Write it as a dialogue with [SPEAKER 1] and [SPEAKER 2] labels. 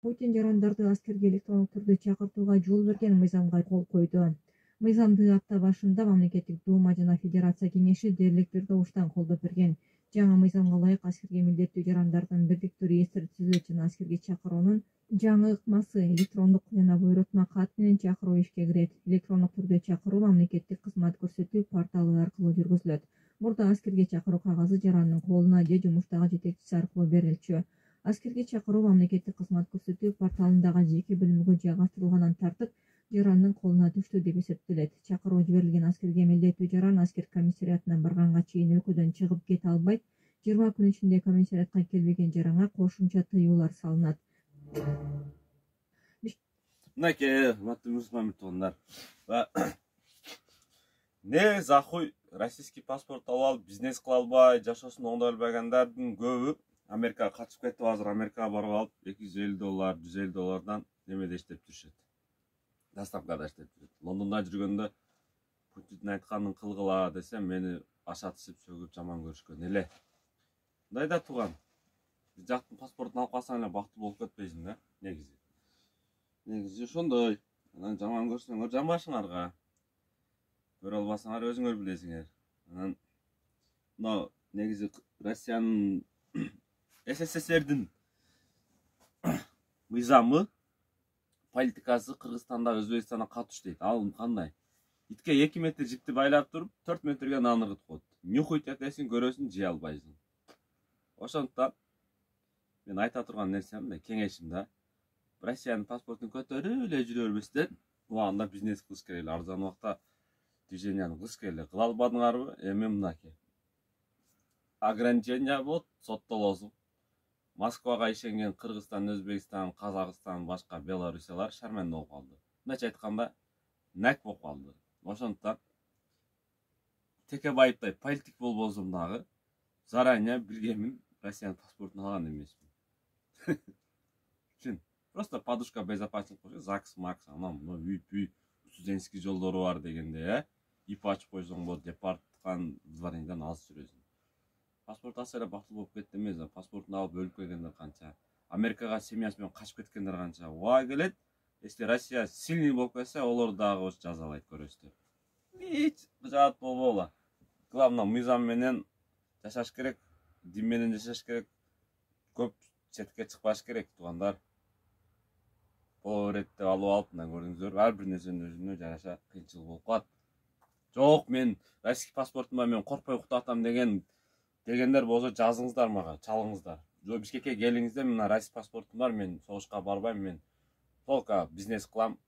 [SPEAKER 1] Путин жарандарды аскерге электрондук түрдө чакыртууга жол берген мыйзамга кол койду. Мыйзамды апта башында Мамлекеттик дума жана Федерация кеңеши дээрлик бир добуштан колдоп берген. Жаңы мыйзамга ылайык аскерге милдеттүү жарандардын бирдиктүү реестри түзүлөт жана аскерге чакыруунун жаңы ыкмасы электрондук жана буйрутма кат менен чакыруу ишке кирет. Электрондук түрдө чакыруу мамлекеттик кызмат көрсөтүү порталы аркылуу жүргүзүлөт. Мурда аскерге чакыруу кагазы жарандын колуна же жумуштагы жетекчиси аркылуу берилчү. Аскерге чакыруу мамлекеттик кызмат көрсөтүү порталындагы жеке бөлүмгө жайгаштырылгандан тартып жарандын колуна түштү деп эсептелет. Чакыруу жиберилген аскерге милдеттүү жаран аскер комиссариатына барганга чейин өлкөдөн чыгып кете албайт. 20 күн ичинде комиссариатка келбеген жаранга кошумча тыюулар салынат.
[SPEAKER 2] Мынакей, Мусмамед туугандар. Не захуй российский паспорт алып алып, бизнес кыла албай, жашоосун оңдой албагандардын көбү Америкага качып кетип, азыр Америкага барып алып, $250, $150 немеде иштеп жүрүшөт. Доставкада иштеп жүрөт. Лондондо жүргөндө Путиндин айтканын кылгыла десем, мени ашатышып, сөгүп, жаман көрүшкөн эле. Мындайда тууган, биз жактын паспортун алып калсаң эле бактылуу болуп кетпейсиң да, негизи. Негизи ошондой. Анан жаман көрсөңөр жамбашыңарга. Көрө албасаңар өзүңөр билесиңер. Анан мына негизи Россиянын СССРдин мыйзамы, политикасы Кыргызстанда Өзбекстанда катуу иштейт. Ал кандай? Итке 2 метр жипти байлап туруп, 4 метрге нан ыргытып коет. Нюхуйт этесиң, көрөсүң, жей албайсың. Ошондуктан мен айта турган нерсем, кеңешим да, Россиянын паспортун көтөрүп эле жүрө бербестен, убагында бизнес кылыш керек эле, арзан убакта движенияны кылыш керек эле. Кыла албадыңарбы? Эми мынакей. Ограничение болот, соттолосуң. Москвага ишенген Кыргызстан, Өзбекстан, Казакстан, башка Белоруссиялар шарменде болуп калды. Мындайча айтканда, нәк болуп калды. Ошондуктан Текебаевтай политик болбосом дагы заранее билгенмин, Россиянын паспортун алган эмесмин. Чын. Просто подушка безопасности коюп, ЗАГС, МАКС, анан үй студенческий жолдору бар дегенде, ип ачып койсоң болот, департкан дворениеден алыс жүрөсүң. Паспорт алса эле бактылуу болуп кетти эмес, паспортун алып өлүп келгендер канча. Америкага семьясы менен качып кеткендер канча. Убага келет. Если Россия сильный болуп кетсе, олор дагы жазалайт, көрөсүздөр. Эч жаат болбогула. Главное, мыйзам менен жашаш керек, дин менен жашаш керек. Көп четке чыкпаш керек, туугандар. Боло берет деп алып алып, мына көрдүңүздөр, ар бир нерсенин өзүнө жараша кыйынчылык болуп калат. Жок, мен российский паспортум бар, мен коркпой уктатам дегендер болсо жазыңыздар мага, чалыңыздар. Жок, Бишкекке келиңиздер, мына российский паспортум бар, мен согушка барбайм, мен только бизнес кылам.